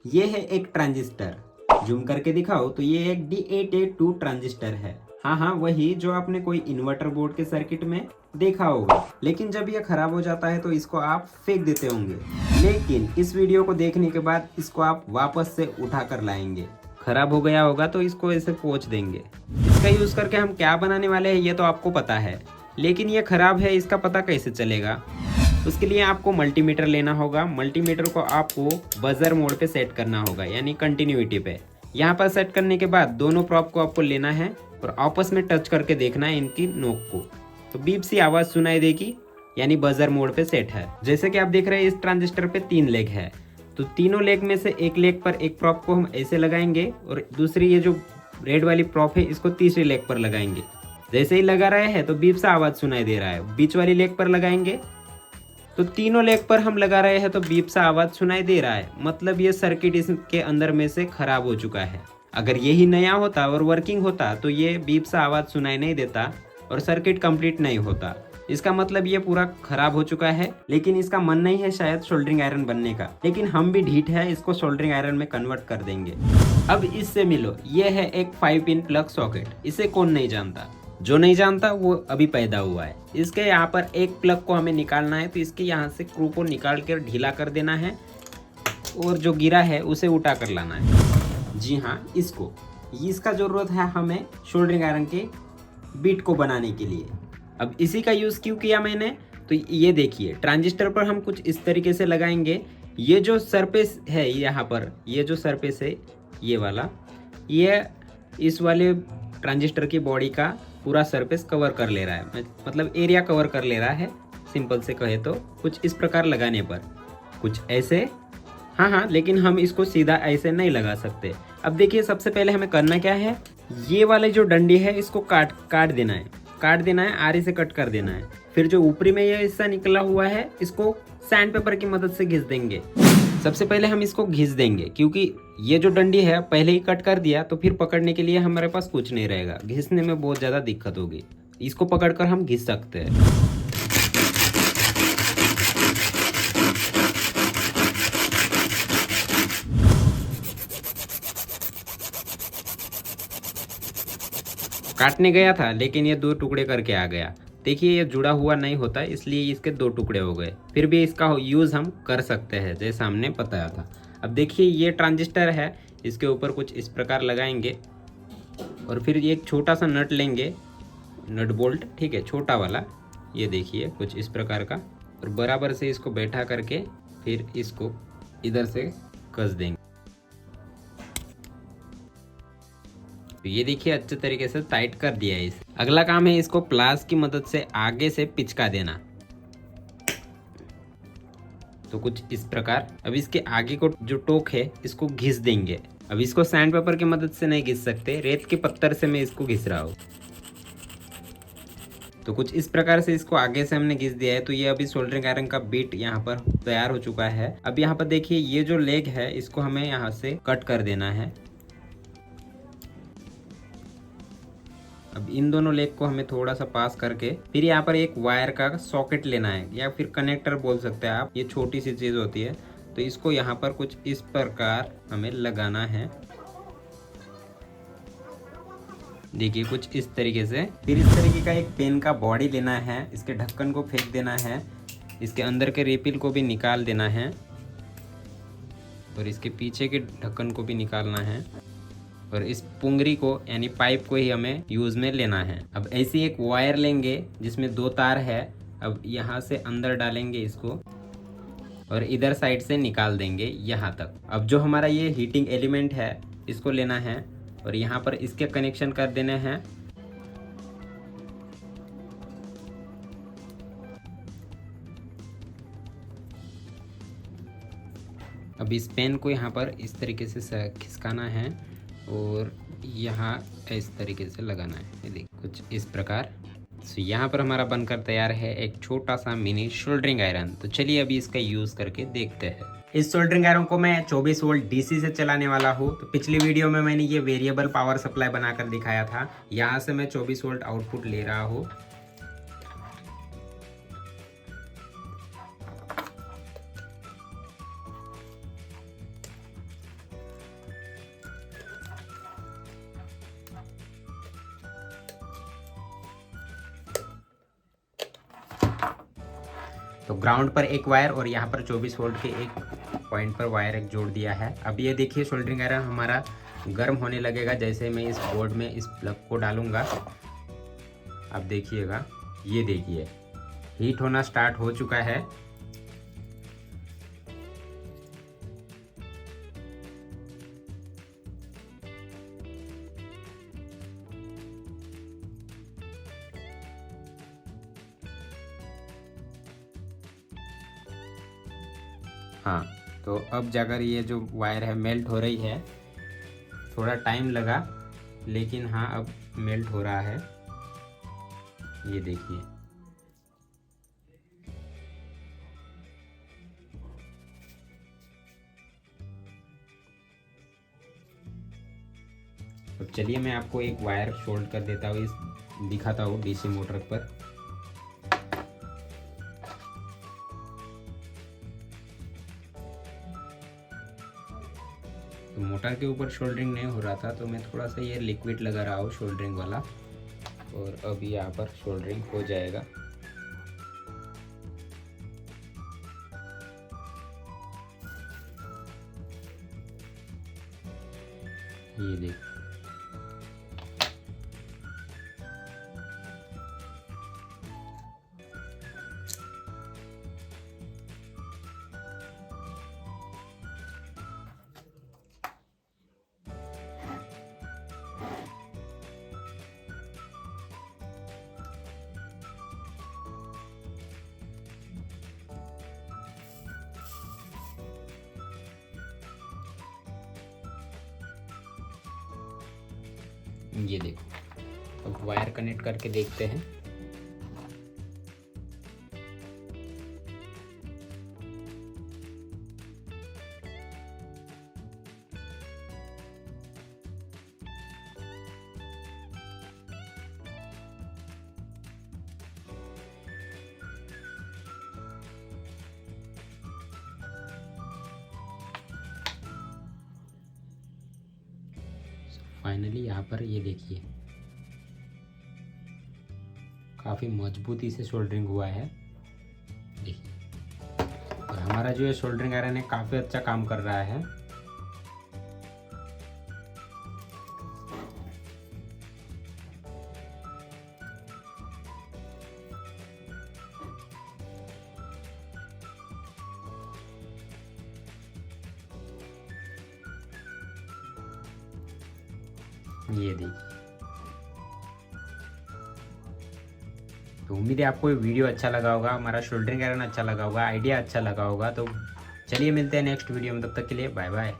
ये है एक ट्रांजिस्टर। जूम करके दिखाओ तो ये एक D882 ट्रांजिस्टर है। हाँ हाँ, वही जो आपने कोई इन्वर्टर बोर्ड के सर्किट में देखा होगा। लेकिन जब ये खराब हो जाता है तो इसको आप फेंक देते होंगे, लेकिन इस वीडियो को देखने के बाद इसको आप वापस से उठा कर लाएंगे। खराब हो गया होगा तो इसको ऐसे पोंछ देंगे। इसका यूज करके हम क्या बनाने वाले हैं ये तो आपको पता है, लेकिन ये खराब है इसका पता कैसे चलेगा? उसके लिए आपको मल्टीमीटर लेना होगा। मल्टीमीटर को आपको बजर मोड पे सेट करना होगा, यानी कंटिन्यूटी पे। यहाँ पर सेट करने के बाद दोनों प्रॉप को आपको लेना है और आपस में टच करके देखना है इनकी नोक को, तो बीप सी आवाज़ सुनाई देगी, यानी बजर मोड पे सेट है। जैसे कि आप देख रहे हैं इस ट्रांजिस्टर पे 3 लेग है, तो तीनों लेग में से एक लेग पर एक प्रॉप को हम ऐसे लगाएंगे और दूसरी ये जो रेड वाली प्रॉप है इसको तीसरी लेग पर लगाएंगे। जैसे ही लगा रहे हैं तो बीप सा आवाज़ सुनाई दे रहा है। बीच वाली लेग पर लगाएंगे तो तीनों लेग पर हम लगा रहे हैं तो बीप सा आवाज़ सुनाई दे रहा है, मतलब ये सर्किट इसके अंदर में से खराब हो चुका है। अगर यही नया होता और वर्किंग होता तो ये बीप सा आवाज़ सुनाई नहीं देता और सर्किट कंप्लीट नहीं होता। इसका मतलब ये पूरा खराब हो चुका है, लेकिन इसका मन नहीं है शायद सोल्डरिंग आयरन बनने का, लेकिन हम भी ढीठ है, इसको सोल्डरिंग आयरन में कन्वर्ट कर देंगे। अब इससे मिलो, ये है एक 5 पिन प्लग सॉकेट। इसे कौन नहीं जानता? जो नहीं जानता वो अभी पैदा हुआ है। इसके यहाँ पर एक प्लग को हमें निकालना है, तो इसके यहाँ से स्क्रू को निकाल कर ढीला कर देना है और जो गिरा है उसे उठा कर लाना है। जी हाँ, इसका ज़रूरत है हमें सोल्डरिंग आयरन के बिट को बनाने के लिए। अब इसी का यूज़ क्यों किया मैंने, तो ये देखिए ट्रांजिस्टर पर हम कुछ इस तरीके से लगाएंगे। ये जो सरफेस है यहाँ पर, ये जो सरफेस है ये वाला, ये इस वाले ट्रांजिस्टर की बॉडी का पूरा सरफेस कवर कर ले रहा है, मतलब एरिया कवर कर ले रहा है। सिंपल से कहे तो कुछ इस प्रकार लगाने पर, कुछ ऐसे। हाँ हाँ, लेकिन हम इसको सीधा ऐसे नहीं लगा सकते। अब देखिए सबसे पहले हमें करना क्या है, ये वाले जो डंडी है इसको काट देना है, आरी से कट कर देना है। फिर जो ऊपरी में ये हिस्सा निकला हुआ है इसको सैंड पेपर की मदद से घिस देंगे। सबसे पहले हम इसको घिस देंगे, क्योंकि ये जो डंडी है पहले ही कट कर दिया तो फिर पकड़ने के लिए हमारे पास कुछ नहीं रहेगा, घिसने में बहुत ज़्यादा दिक्कत होगी। इसको पकड़कर हम घिस सकते हैं। काटने गया था लेकिन ये 2 टुकड़े करके आ गया। देखिए ये जुड़ा हुआ नहीं होता, इसलिए इसके 2 टुकड़े हो गए। फिर भी इसका यूज़ हम कर सकते हैं जैसा हमने बताया था। अब देखिए ये ट्रांजिस्टर है, इसके ऊपर कुछ इस प्रकार लगाएंगे और फिर एक छोटा सा नट लेंगे, नट बोल्ट, ठीक है, छोटा वाला। ये देखिए कुछ इस प्रकार का, और बराबर से इसको बैठा करके फिर इसको इधर से कस देंगे। तो ये देखिए अच्छे तरीके से टाइट कर दिया है इसे। अगला काम है इसको प्लास की मदद से आगे से पिचका देना, तो कुछ इस प्रकार। अब इसके आगे को जो टोक है इसको घिस देंगे। अब इसको सैंड पेपर की मदद से नहीं घिस सकते, रेत के पत्थर से मैं इसको घिस रहा हूँ। तो कुछ इस प्रकार से इसको आगे से हमने घिस दिया है। तो ये अभी सोल्डरिंग आयरन का बिट यहाँ पर तैयार हो चुका है। अब यहाँ पर देखिए ये जो लेग है इसको हमें यहाँ से कट कर देना है। अब इन दोनों लेग को हमें थोड़ा सा पास करके फिर यहाँ पर एक वायर का सॉकेट लेना है, या फिर कनेक्टर बोल सकते हैं आप। ये छोटी सी चीज़ होती है, तो इसको यहाँ पर कुछ इस प्रकार हमें लगाना है। देखिए कुछ इस तरीके से। फिर इस तरीके का एक पेन का बॉडी लेना है, इसके ढक्कन को फेंक देना है, इसके अंदर के रिपिल को भी निकाल देना है और इसके पीछे के ढक्कन को भी निकालना है, और इस पुंगरी को यानी पाइप को ही हमें यूज़ में लेना है। अब ऐसी एक वायर लेंगे जिसमें 2 तार है। अब यहाँ से अंदर डालेंगे इसको और इधर साइड से निकाल देंगे यहाँ तक। अब जो हमारा ये हीटिंग एलिमेंट है इसको लेना है और यहाँ पर इसके कनेक्शन कर देने हैं। अब इस पेन को यहाँ पर इस तरीके से खिसकाना है और यहाँ इस तरीके से लगाना है। ये देखिए कुछ इस प्रकार। तो यहाँ पर हमारा बनकर तैयार है एक छोटा सा मिनी सोल्डरिंग आयरन। तो चलिए अभी इसका यूज़ करके देखते हैं। इस सोल्डरिंग आयरन को मैं 24 वोल्ट डीसी से चलाने वाला हूँ। तो पिछली वीडियो में मैंने ये वेरिएबल पावर सप्लाई बनाकर दिखाया था। यहाँ से मैं 24 वोल्ट आउटपुट ले रहा हूँ। तो ग्राउंड पर एक वायर और यहाँ पर 24 वोल्ट के एक पॉइंट पर वायर एक जोड़ दिया है। अब ये देखिए सोल्डरिंग आयरन हमारा गर्म होने लगेगा जैसे मैं इस बोर्ड में इस प्लग को डालूंगा। अब देखिएगा, ये देखिए हीट होना स्टार्ट हो चुका है। हाँ, तो अब जाकर ये जो वायर है मेल्ट हो रही है। थोड़ा टाइम लगा लेकिन हाँ अब मेल्ट हो रहा है, ये देखिए। अब चलिए मैं आपको एक वायर सोल्ड कर देता हूँ, इस दिखाता हूँ डीसी मोटर पर। तो मोटर के ऊपर सोल्डरिंग नहीं हो रहा था तो मैं थोड़ा सा ये लिक्विड लगा रहा हूँ सोल्डरिंग वाला, और अब यहाँ पर सोल्डरिंग हो जाएगा। ये देख, ये देखो। अब वायर कनेक्ट करके देखते हैं। फाइनली यहाँ पर ये देखिए काफ़ी मजबूती से सोल्डरिंग हुआ है, देखिए। और हमारा जो ये सोल्डरिंग आयरन है काफ़ी अच्छा काम कर रहा है। ये देखिए। तो उम्मीद है आपको ये वीडियो अच्छा लगा होगा, हमारा सोल्डरिंग आयरन अच्छा लगा होगा, आइडिया अच्छा लगा होगा। तो चलिए मिलते हैं नेक्स्ट वीडियो में, तब तक के लिए बाय बाय।